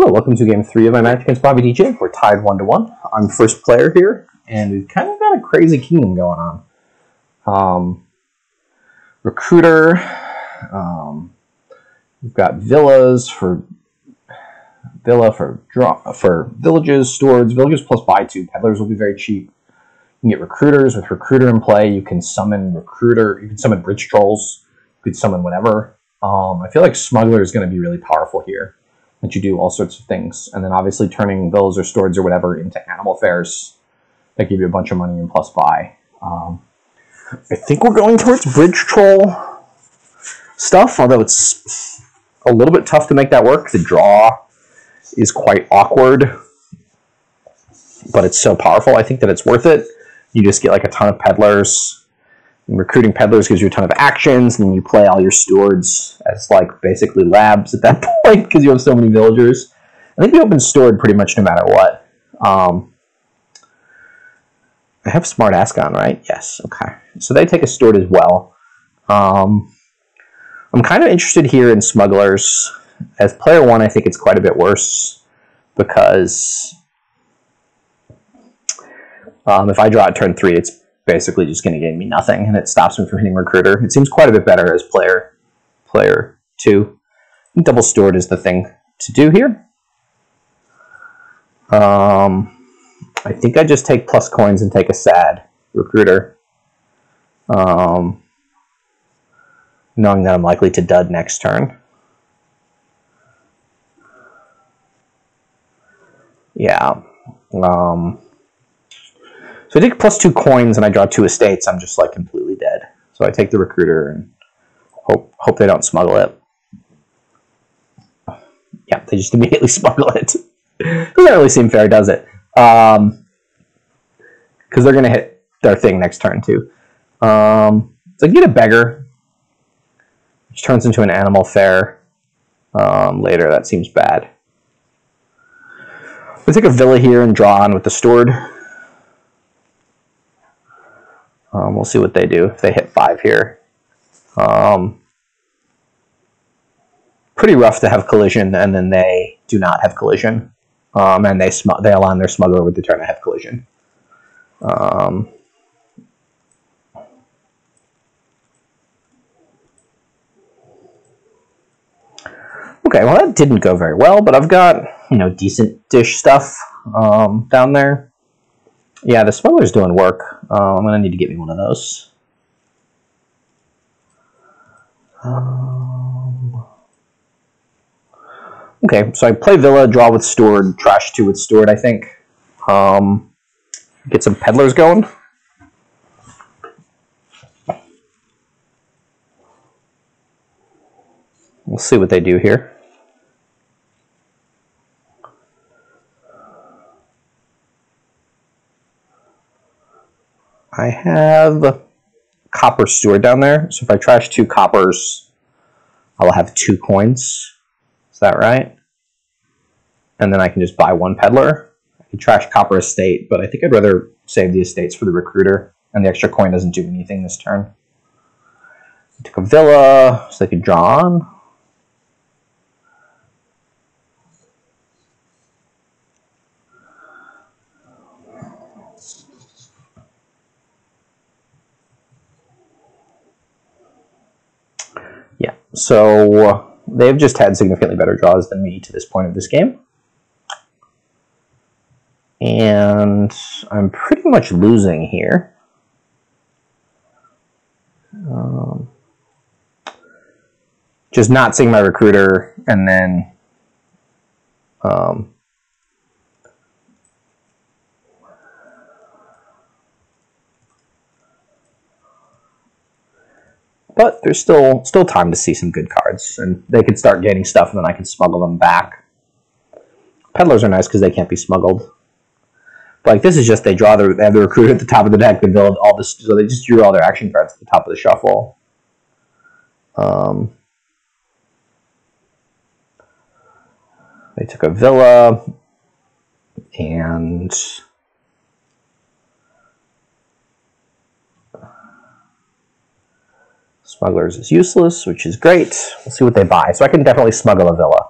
Hello, welcome to game 3 of my match against BobbyDJ. We're tied 1-1. I'm first player here, and we've kind of got a crazy kingdom going on. Recruiter, we've got villas for villages, stewards. Villages plus buy 2. Peddlers will be very cheap. You can get recruiters. With recruiter in play, you can summon recruiter. You can summon bridge trolls. You could summon whatever. I feel like smuggler is going to be really powerful here. That you do all sorts of things, and then obviously turning villas or stewards or whatever into animal fairs that give you a bunch of money and plus buy. I think we're going towards bridge troll stuff, although it's a little bit tough to make that work. The draw is quite awkward, but it's so powerful, I think that it's worth it. You just get like a ton of peddlers. And recruiting peddlers gives you a ton of actions, and then you play all your stewards as like basically labs at that point because you have so many villagers. I think we open steward pretty much no matter what. I have smart Ascon, right? Yes, okay. So they take a steward as well. I'm kind of interested here in smugglers. As player 1, I think it's quite a bit worse because if I draw at turn 3, it's basically just going to gain me nothing, and it stops me from hitting recruiter. It seems quite a bit better as player 2. Double steward is the thing to do here. I think I just take plus coins and take a sad recruiter, knowing that I'm likely to dud next turn. Yeah. So I take plus 2 coins and I draw 2 estates. I'm just like completely dead. So I take the recruiter and hope they don't smuggle it. Yeah, they just immediately smuggle it. Doesn't really seem fair, does it? Because they're going to hit their thing next turn too. So I get a beggar, which turns into an animal fair later. That seems bad. We take a villa here and draw on with the steward. We'll see what they do if they hit 5 here. Pretty rough to have collision, and then they do not have collision. And they align their smuggler with the turn to have collision. Okay, well that didn't go very well, but I've got, decent-ish stuff down there. Yeah, the smuggler's doing work. I'm going to need to get me one of those. Okay, so I play Villa, draw with Steward, trash 2 with Steward, I think. Get some peddlers going. We'll see what they do here. I have copper steward down there, so if I trash 2 coppers, I'll have 2 coins. Is that right? And then I can just buy 1 peddler. I can trash copper estate, but I think I'd rather save the estates for the recruiter, and the extra coin doesn't do anything this turn. I took a villa, so they could draw on. Yeah, so they've just had significantly better draws than me to this point of this game. And I'm pretty much losing here. Just not seeing my recruiter, and then but there's still time to see some good cards, and they can start gaining stuff, and then I can smuggle them back. Peddlers are nice because they can't be smuggled. But like this is just they have the recruiter at the top of the deck. They build all this, so they just drew all their action cards at the top of the shuffle. They took a villa, and Smugglers is useless, which is great. We'll see what they buy. So I can definitely smuggle a villa.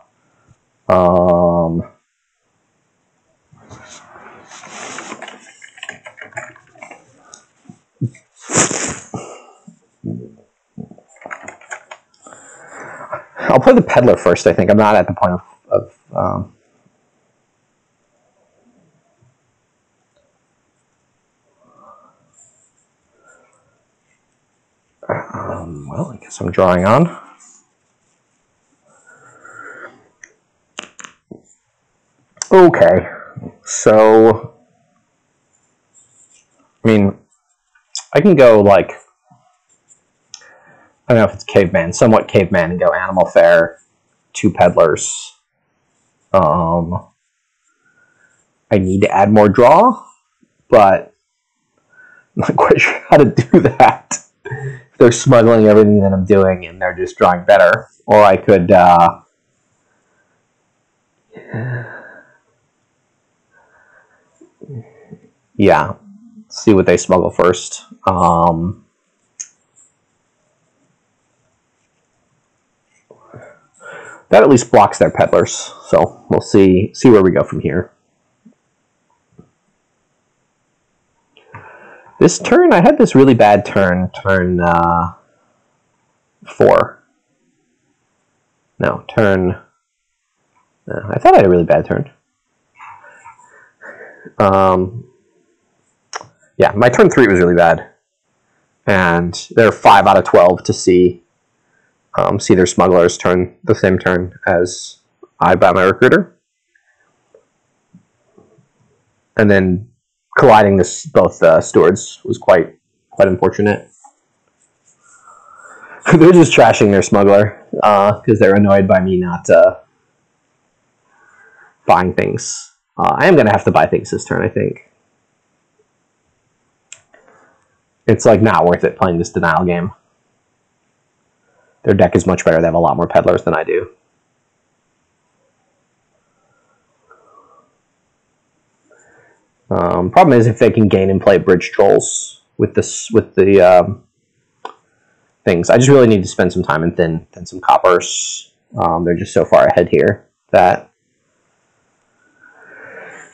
I'll play the Peddler first, I think. I'm not at the point of well, I guess I'm drawing on. Okay, so, I mean, I can go, like, I don't know if it's caveman, somewhat caveman, and go animal fair, 2 peddlers. I need to add more draw, but I'm not quite sure how to do that. They're smuggling everything that I'm doing, and they're just drawing better. Or I could, yeah, see what they smuggle first. That at least blocks their peddlers, so we'll see where we go from here. This turn, I had this really bad turn 4. No, turn... I thought I had a really bad turn. Yeah, my turn 3 was really bad. And there are 5 out of 12 to see their smugglers turn the same turn as I buy my recruiter. And then colliding both stewards was quite unfortunate. They're just trashing their smuggler because they're annoyed by me not buying things. I am going to have to buy things this turn, I think. It's like not worth it playing this denial game. Their deck is much better. They have a lot more peddlers than I do. Problem is if they can gain and play bridge trolls with the things. I just really need to spend some time and thin some coppers. They're just so far ahead here that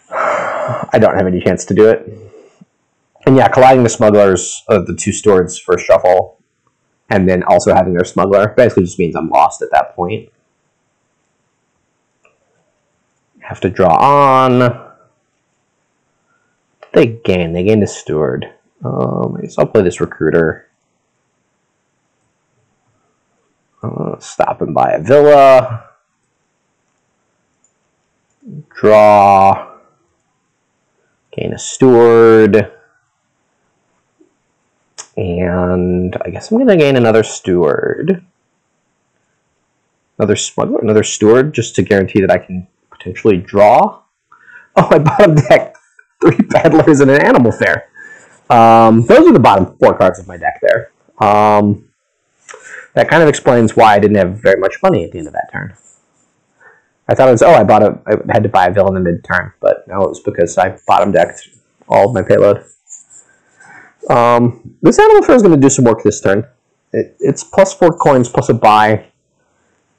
I don't have any chance to do it. And yeah, colliding the smugglers, the 2 stewards for shuffle, and then also having their smuggler basically just means I'm lost at that point. Have to draw on. They gained a steward. I guess I'll play this recruiter. Stop and buy a villa. Draw. Gain a steward. And I guess I'm going to gain another steward. Another smuggler, another steward, just to guarantee that I can potentially draw. Oh, I bottom deck 3 peddlers and an animal fair. Those are the bottom 4 cards of my deck there. That kind of explains why I didn't have very much money at the end of that turn. I thought it was, I had to buy a villain in the mid-turn, but no, it was because I bottom decked all of my payload. This animal fair is going to do some work this turn. It's plus 4 coins plus a buy.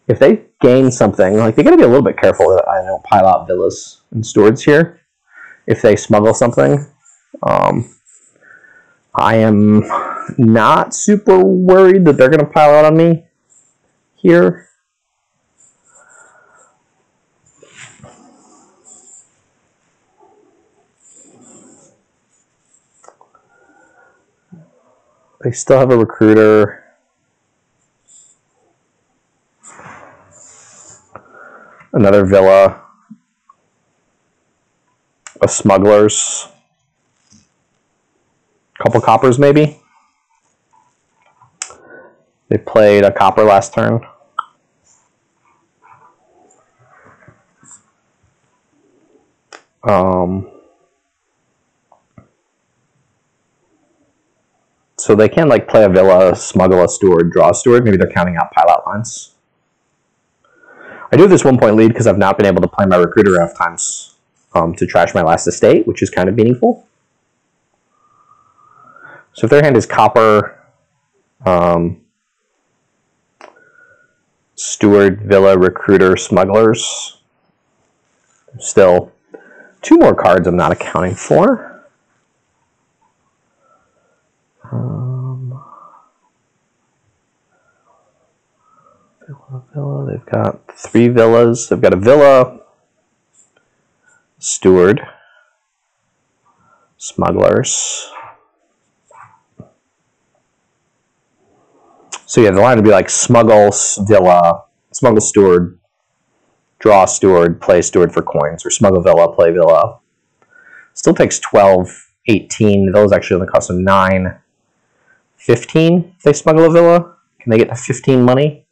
If they gain something, like they got to be a little bit careful that I don't pile out villas and stewards here. If they smuggle something, I am not super worried that they're going to pile out on me here. They still have a recruiter. Another villa. A smugglers. A couple coppers maybe. They played a copper last turn. So they can like play a villa, smuggle a steward, draw a steward. Maybe they're counting out pile out lines. I do have this 1 point lead because I've not been able to play my recruiter enough times to trash my last estate, which is kind of meaningful. So if their hand is copper, steward, villa, recruiter, smugglers, Still 2 more cards I'm not accounting for. Villa. They've got 3 villas. They've got a villa, Steward, Smugglers. So yeah, the line would be like Smuggle, Villa, Smuggle Steward, draw Steward, play Steward for coins, or Smuggle Villa, play Villa. Still takes 12, 18. The villa's actually only cost them 9, 15 if they smuggle a villa. Can they get to 15 money?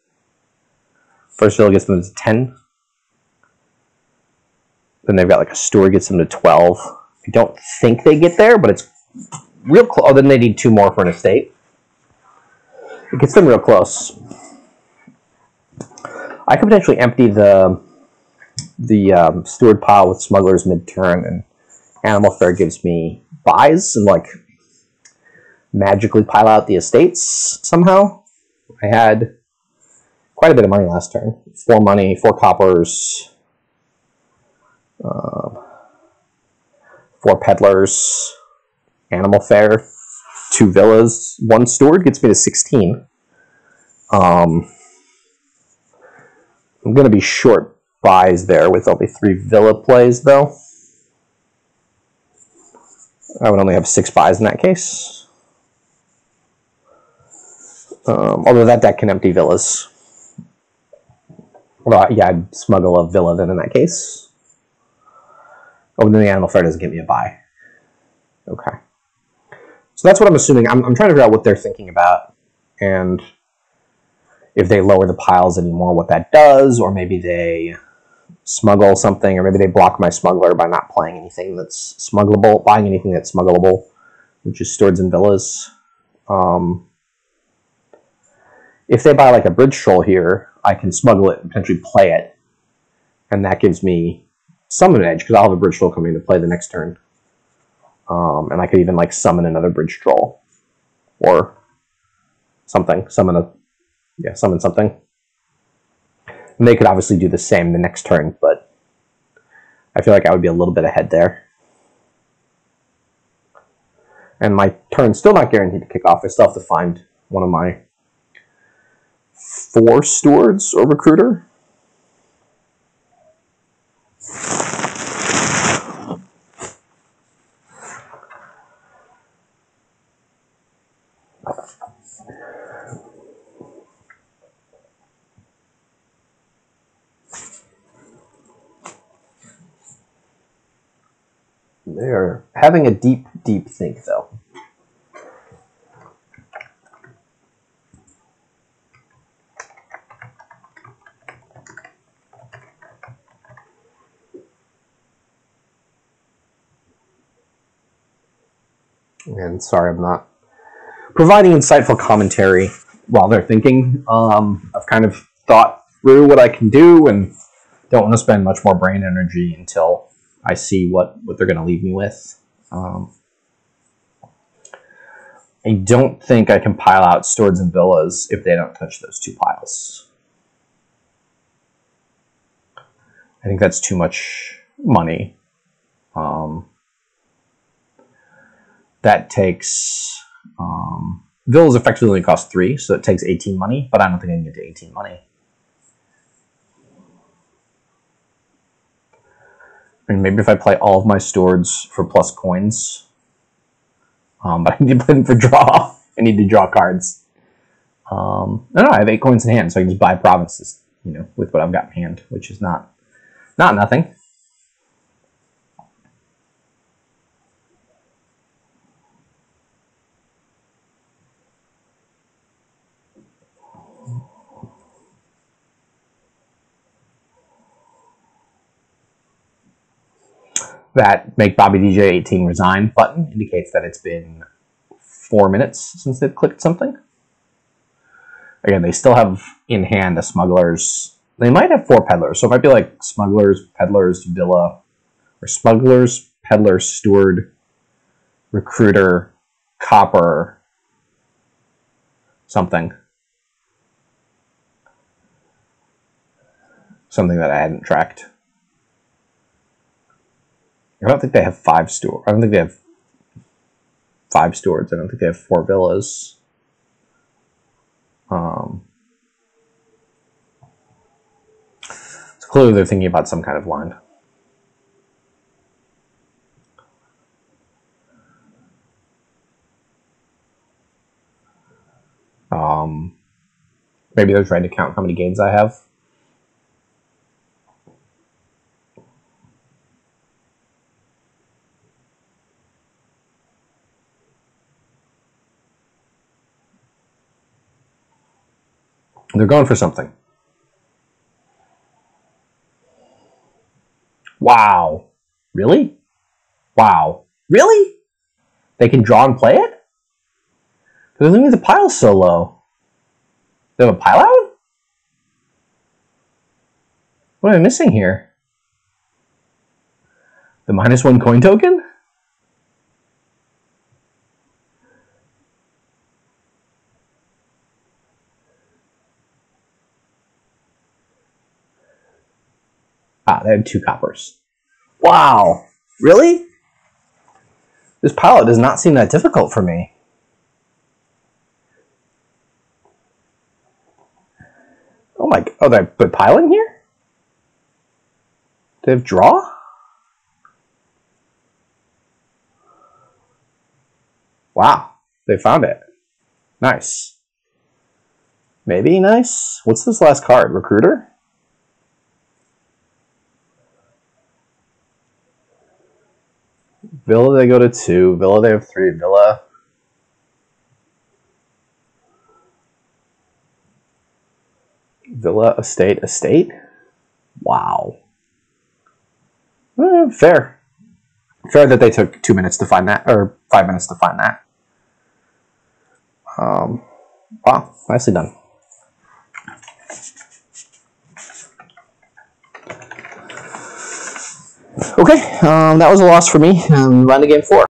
First villa gets them to 10. Then they've got like a Steward gets them to 12. I don't think they get there, but it's real close. Oh, then they need 2 more for an estate. It gets them real close. I could potentially empty the Steward pile with Smugglers mid-turn, and Animal Fair gives me buys and like magically pile out the estates somehow. I had quite a bit of money last turn. 4 money, 4 coppers, 4 peddlers, Animal Fair, 2 villas, 1 Steward gets me to 16. I'm going to be short buys there with only 3 villa plays, though. I would only have 6 buys in that case. Although that deck can empty villas. Well, yeah, I'd smuggle a villa then in that case. Oh, then the Animal Fair doesn't give me a buy. Okay. So that's what I'm assuming. I'm trying to figure out what they're thinking about, and if they lower the piles anymore, what that does, or maybe they smuggle something, or maybe they block my smuggler by not playing anything that's smuggleable, buying anything that's smuggleable, which is Stewards and Villas. If they buy like a bridge troll here, I can smuggle it and potentially play it, and that gives me some of an edge because I'll have a bridge troll coming to play the next turn. And I could even like summon another bridge troll or something. Summon something. And they could obviously do the same the next turn, but I feel like I would be a little bit ahead there. And my turn's still not guaranteed to kick off. I still have to find one of my 4 stewards or recruiter. They're having a deep, deep think, though. And sorry, I'm not providing insightful commentary while they're thinking. I've kind of thought through what I can do and don't want to spend much more brain energy until I see what they're going to leave me with. I don't think I can pile out Stewards and Villas if they don't touch those 2 piles. I think that's too much money. That takes... Villas effectively only cost 3, so it takes 18 money, but I don't think I can get to 18 money. I mean, maybe if I play all of my Stewards for plus coins, but I need to play them for draw. I need to draw cards. No, I have 8 coins in hand, so I can just buy provinces, with what I've got in hand, which is not nothing. That make BobbyDJ18 resign button indicates that it's been 4 minutes since they've clicked something. Again, they still have in hand a Smugglers. They might have 4 Peddlers, so it might be like Smugglers, Peddlers, Villa, or Smugglers, Peddlers, Steward, Recruiter, Copper, something. Something that I hadn't tracked. I don't think they have 5 stewards. I don't think they have 5 stewards. I don't think they have 4 villas. So clearly they're thinking about some kind of line. Maybe they're trying to count how many gains I have. They're going for something. Wow. Really? Wow. Really? They can draw and play it? Because I think the pile's so low. They have a pile out? What am I missing here? The -1 coin token? Ah, they have 2 coppers. Wow. Really? This pilot does not seem that difficult for me. Oh my, oh, they put piling here? They have draw? Wow, they found it. Nice. Maybe nice? What's this last card? Recruiter? Villa, they go to 2. Villa, they have 3. Villa. Villa, estate, estate? Wow. Fair. Fair that they took 2 minutes to find that, or 5 minutes to find that. Wow, nicely done. Okay, that was a loss for me. On to game 4.